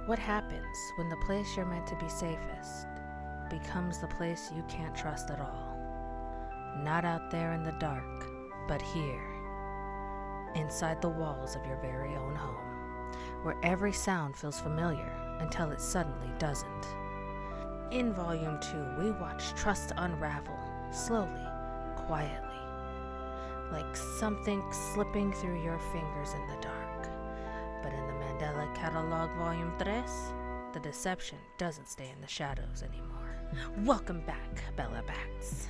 What happens when the place you're meant to be safest becomes the place you can't trust at all? Not out there in the dark, but here, inside the walls of your very own home, where every sound feels familiar until it suddenly doesn't. In Volume 2, we watch trust unravel, slowly, quietly, like something slipping through your fingers in the dark. But in the Mandela Catalogue Volume 3, the deception doesn't stay in the shadows anymore. Welcome back, Bella Bats.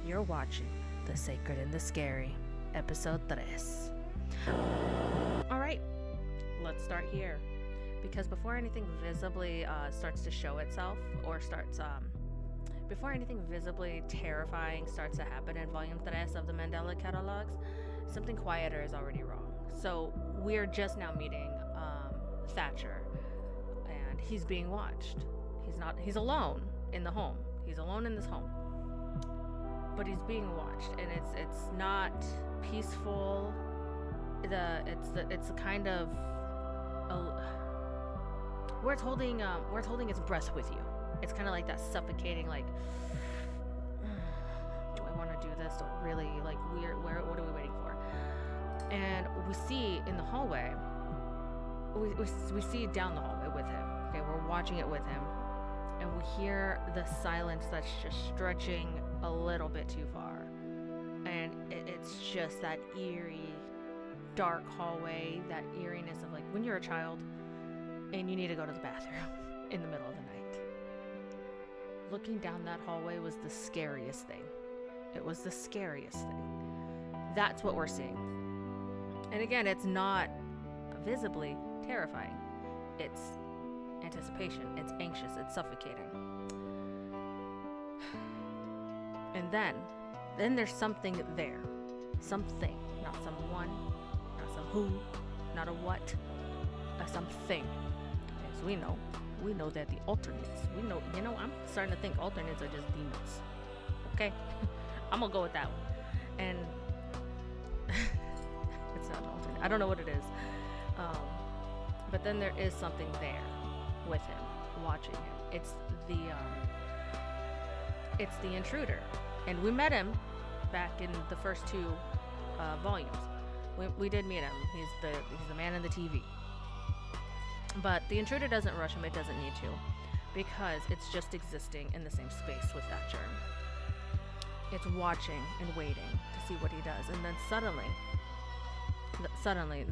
You're watching The Sacred and the Scary, Episode 3. Alright, let's start here. Because before anything visibly starts to show itself, or before anything visibly terrifying starts to happen in Volume 3 of the Mandela Catalogues, something quieter is already wrong. So we're just now meeting Thatcher, and he's being watched. He's alone in the home. He's alone in this home. But he's being watched, and it's not peaceful. It's a kind of where it's holding its breath with you. It's kind of like that suffocating, like, do I want to do this? Or really, like, what are we waiting for? And we see in the hallway, we see down the hallway with him. Okay, we're watching it with him, and we hear the silence that's just stretching a little bit too far. And it's just that eerie, dark hallway, that eeriness of like when you're a child and you need to go to the bathroom in the middle of the night. Looking down that hallway was the scariest thing. It was the scariest thing. That's what we're seeing. And again, it's not visibly terrifying. It's anticipation. It's anxious. It's suffocating. And then there's something there. Something. Not someone. Not some who. Not a what. A something. As we know that the alternates. I'm starting to think alternates are just demons. Okay? I'm gonna go with that one. And it's not an alternate. I don't know what it is. But then there is something there with him, watching him. It's the intruder. And we met him back in the first two volumes. We did meet him. He's the man in the TV. But the intruder doesn't rush him. It doesn't need to, because it's just existing in the same space with Thatcher. It's watching and waiting to see what he does. And then suddenly,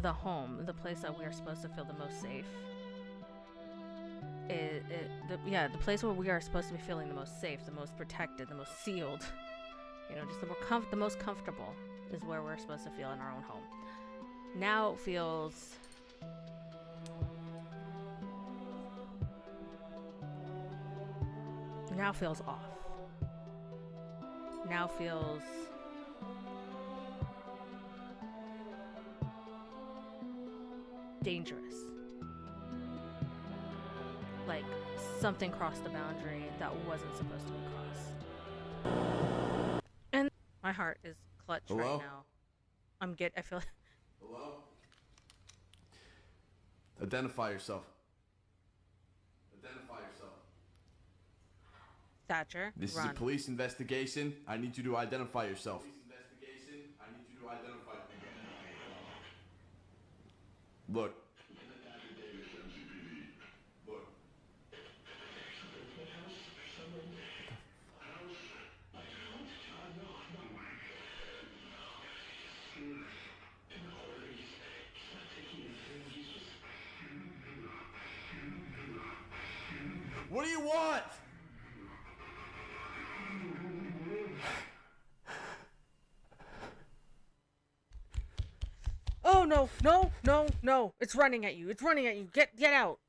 the home, the place that we are supposed to feel the most safe, the place where we are supposed to be feeling the most safe, the most protected, the most sealed, just the most comfortable, is where we're supposed to feel in our own home. Now feels off. Now feels dangerous. Like something crossed the boundary that wasn't supposed to be crossed. And my heart is clutched right now. I feel. Hello? Identify yourself. Thatcher, This run. is a police investigation. I need you to identify yourself. Look. What do you want? Oh no. It's running at you. Get out.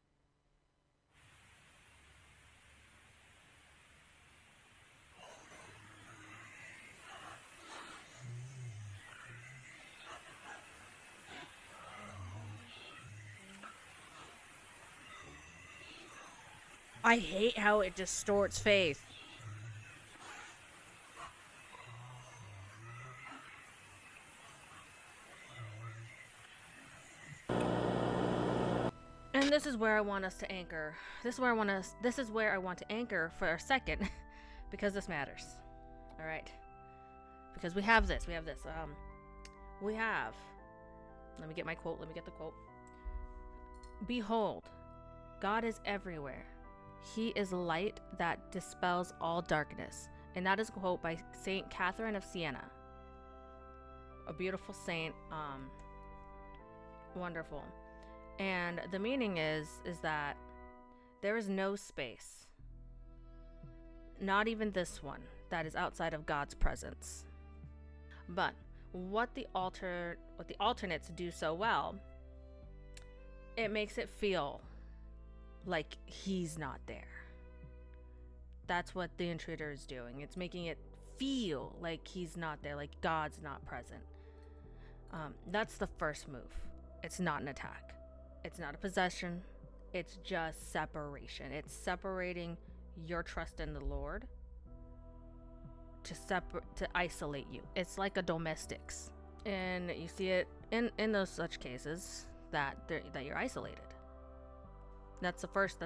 I hate how it distorts faith. And And this is where I want us to anchor. This is where I want to anchor for a second because this matters. All right. Because we have this. Let me get my quote. Let me get the quote. Behold, God is everywhere. He is light that dispels all darkness. And that is a quote by Saint Catherine of Siena. A beautiful saint. Wonderful. And the meaning is that there is no space, not even this one, that is outside of God's presence. But what the alternates do so well, it makes it feel like he's not there. That's what the intruder is doing. It's making it feel like he's not there, like God's not present. That's the first move. It's not an attack. It's not a possession. It's just separation. It's separating your trust in the Lord to isolate you. It's like a domestics, and you see it in those such cases that you're isolated. That's the first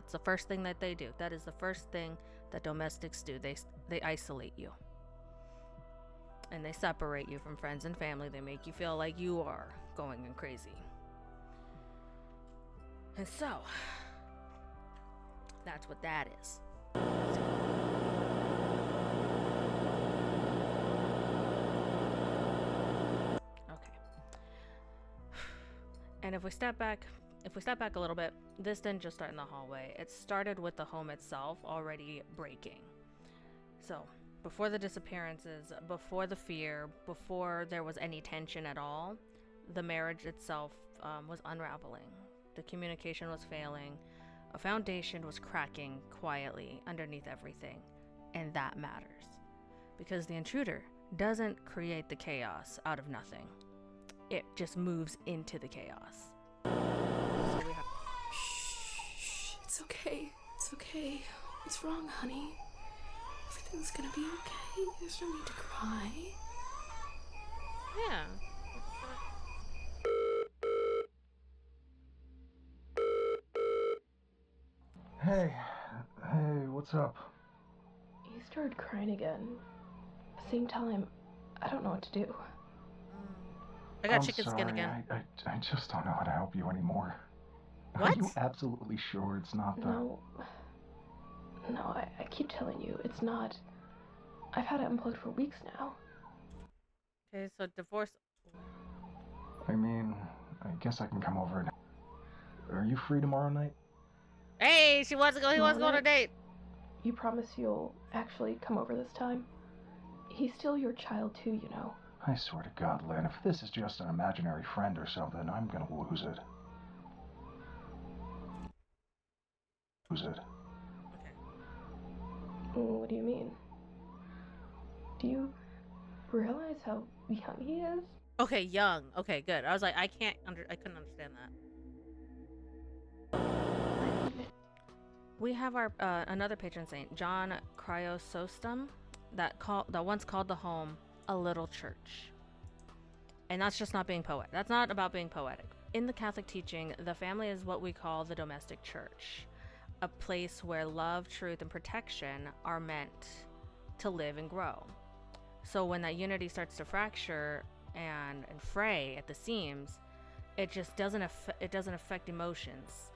thing that they do. That is the first thing that domestics do. They isolate you, and they separate you from friends and family. They make you feel like you are going crazy. And so, that's what that is. Okay. And if we step back a little bit, this didn't just start in the hallway. It started with the home itself already breaking. So, before the disappearances, before the fear, before there was any tension at all, the marriage itself was unraveling. The communication was failing. A foundation was cracking quietly underneath everything. And that matters. Because the intruder doesn't create the chaos out of nothing. It just moves into the chaos. So we have... Shh. It's okay. It's okay. What's wrong, honey? Everything's gonna be okay. There's no need to cry. Yeah. Hey, what's up? He started crying again. At the same time, I don't know what to do. I got I'm chicken sorry, skin again. I just don't know how to help you anymore. What? Are you absolutely sure it's not the... No, I keep telling you, it's not. I've had it unplugged for weeks now. Okay, so divorce... I mean, I guess I can come over and... Are you free tomorrow night? Hey, he wants to go on a date. You promise you'll actually come over this time? He's still your child too, you know. I swear to God, Lynn, if this is just an imaginary friend or something, I'm gonna lose it. Okay. What do you mean? Do you realize how young he is? Okay, young. Okay, good. I was like, I couldn't understand that. We have our another patron saint, John Chrysostom, that once called the home a little church. And that's just not being poetic. That's not about being poetic. In the Catholic teaching, the family is what we call the domestic church, a place where love, truth, and protection are meant to live and grow. So when that unity starts to fracture and fray at the seams, it just doesn't affect emotions.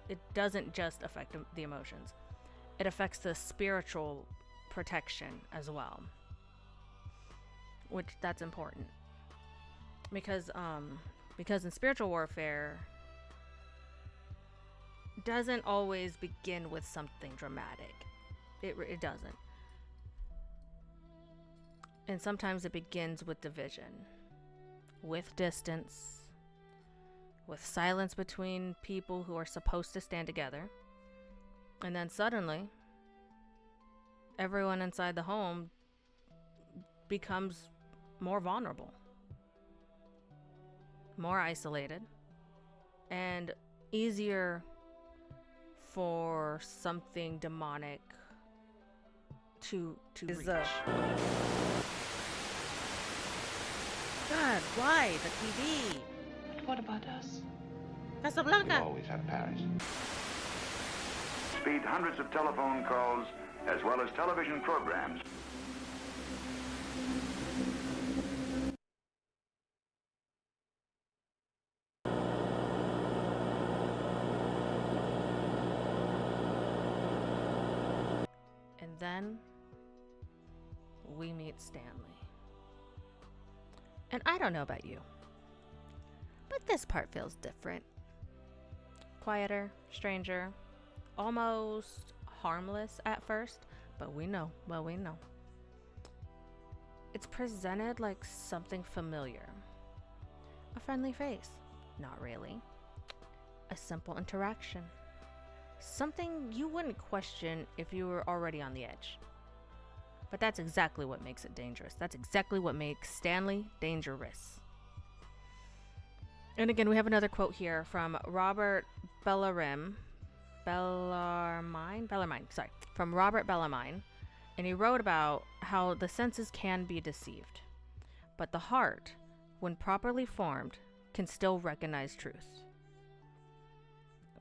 It doesn't just affect the emotions. It affects the spiritual protection as well, which that's important because in spiritual warfare doesn't always begin with something dramatic. It doesn't. And sometimes it begins with division, with distance, with silence between people who are supposed to stand together. And then suddenly, everyone inside the home becomes more vulnerable, more isolated, and easier for something demonic to reach. God, why the TV? But what about us? Casablanca. always have Paris. Speed hundreds of telephone calls as well as television programs. And then we meet Stanley. And I don't know about you, but this part feels different. Quieter, stranger, almost harmless at first, but we know, we know. It's presented like something familiar. A friendly face, not really. A simple interaction. Something you wouldn't question if you were already on the edge. But that's exactly what makes it dangerous. That's exactly what makes Stanley dangerous. And again, we have another quote here from Robert Bellarmine, from Robert Bellarmine, and he wrote about how the senses can be deceived, but the heart, when properly formed, can still recognize truth.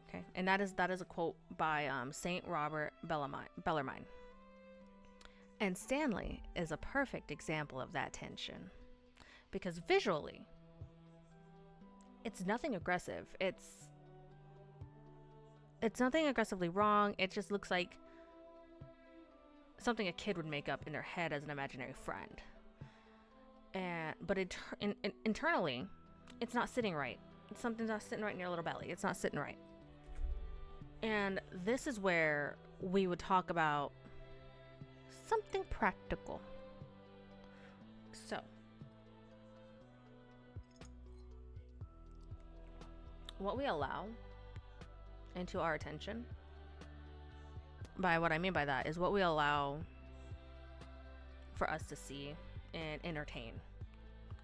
Okay, and that is a quote by Saint Robert Bellarmine. And Stanley is a perfect example of that tension, because visually, it's nothing aggressive. It's nothing aggressively wrong. It just looks like something a kid would make up in their head as an imaginary friend. But internally, it's not sitting right. Something's not sitting right in your little belly. It's not sitting right. And this is where we would talk about something practical. So, what we allow into our attention, by what I mean by that is what we allow for us to see and entertain,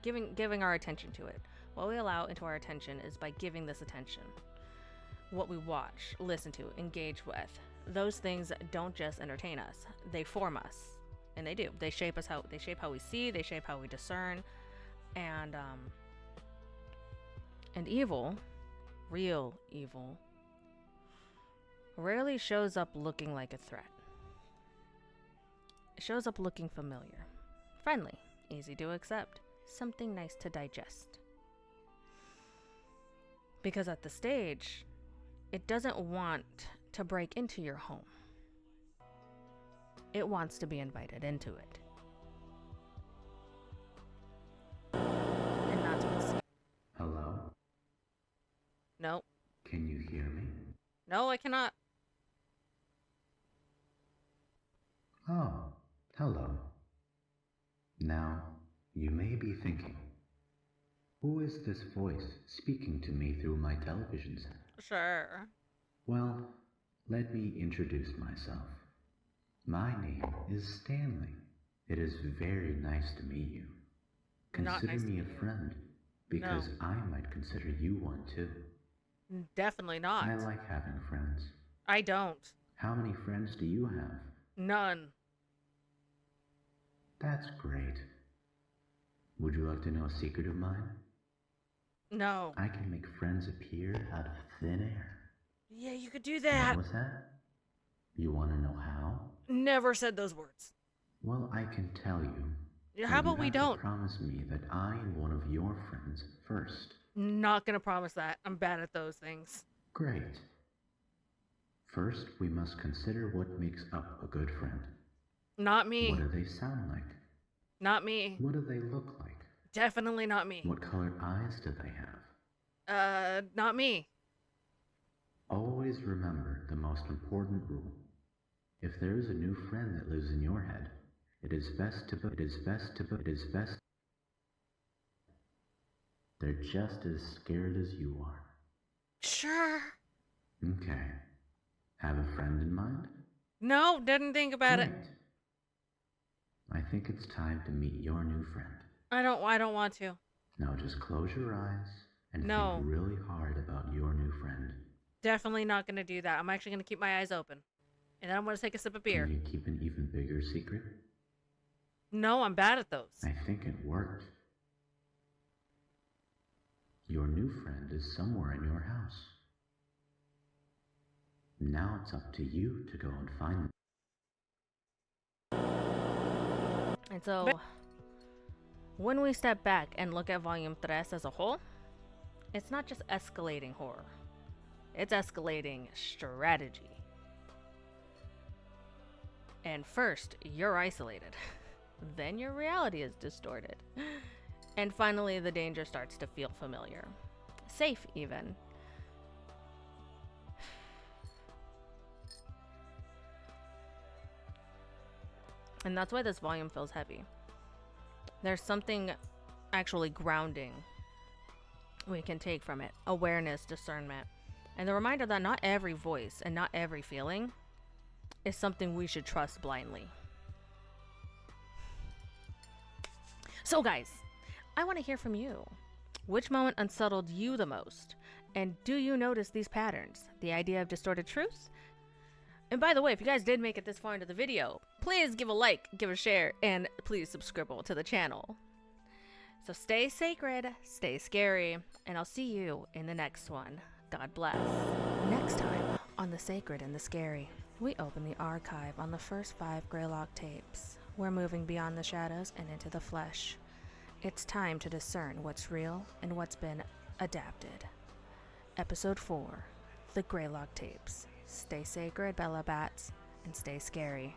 giving our attention to it. What we allow into our attention is by giving this attention. What we watch, listen to, engage with, those things don't just entertain us, they form us, and they do. They shape how we see, they shape how we discern, and evil, real evil, rarely shows up looking like a threat. It shows up looking familiar, friendly, easy to accept, something nice to digest. Because at the stage, it doesn't want to break into your home. It wants to be invited into it. And that's what's... Hello? No. Can you hear me? No, I cannot. Oh, hello. Now, you may be thinking, who is this voice speaking to me through my television set? Sure. Well, let me introduce myself. My name is Stanley. It is very nice to meet you. Not Consider nice to me meet a you. friend, because No. I might consider you one too. Definitely not. I like having friends. I don't. How many friends do you have? None. That's great. Would you like to know a secret of mine? No. I can make friends appear out of thin air. Yeah, you could do that. What was that? You want to know how? Never said those words. Well, I can tell you. Yeah, but how about you we have to don't? promise me that I am one of your friends first. Not gonna promise that. I'm bad at those things. Great. First, we must consider what makes up a good friend. Not me. What do they sound like? Not me. What do they look like? Definitely not me. What colored eyes do they have? Not me. Always remember the most important rule. If there is a new friend that lives in your head, it is best. They're just as scared as you are. Sure. Okay. Have a friend in mind? No, didn't think about it. Great. I think it's time to meet your new friend. I don't want to. Now just close your eyes and No. think really hard about your new friend. Definitely not gonna do that. I'm actually gonna keep my eyes open. And then I'm gonna take a sip of beer. Can you keep an even bigger secret? No, I'm bad at those. I think it worked. Your new friend is somewhere in your house. Now it's up to you to go and find them. And so, when we step back and look at Volume 3 as a whole, it's not just escalating horror. It's escalating strategy. And first, you're isolated. Then your reality is distorted. And finally, the danger starts to feel familiar. Safe, even. And that's why this volume feels heavy. There's something actually grounding we can take from it. Awareness, discernment. And the reminder that not every voice and not every feeling is something we should trust blindly. So guys, I want to hear from you. Which moment unsettled you the most? And do you notice these patterns? The idea of distorted truths? And by the way, if you guys did make it this far into the video, please give a like, give a share, and please subscribe to the channel. So stay sacred, stay scary, and I'll see you in the next one. God bless. Next time on The Sacred and the Scary, we open the archive on the first 5 Greylock tapes. We're moving beyond the shadows and into the flesh. It's time to discern what's real and what's been adapted. Episode 4, The Greylock Tapes. Stay sacred, Bella Bats, and stay scary.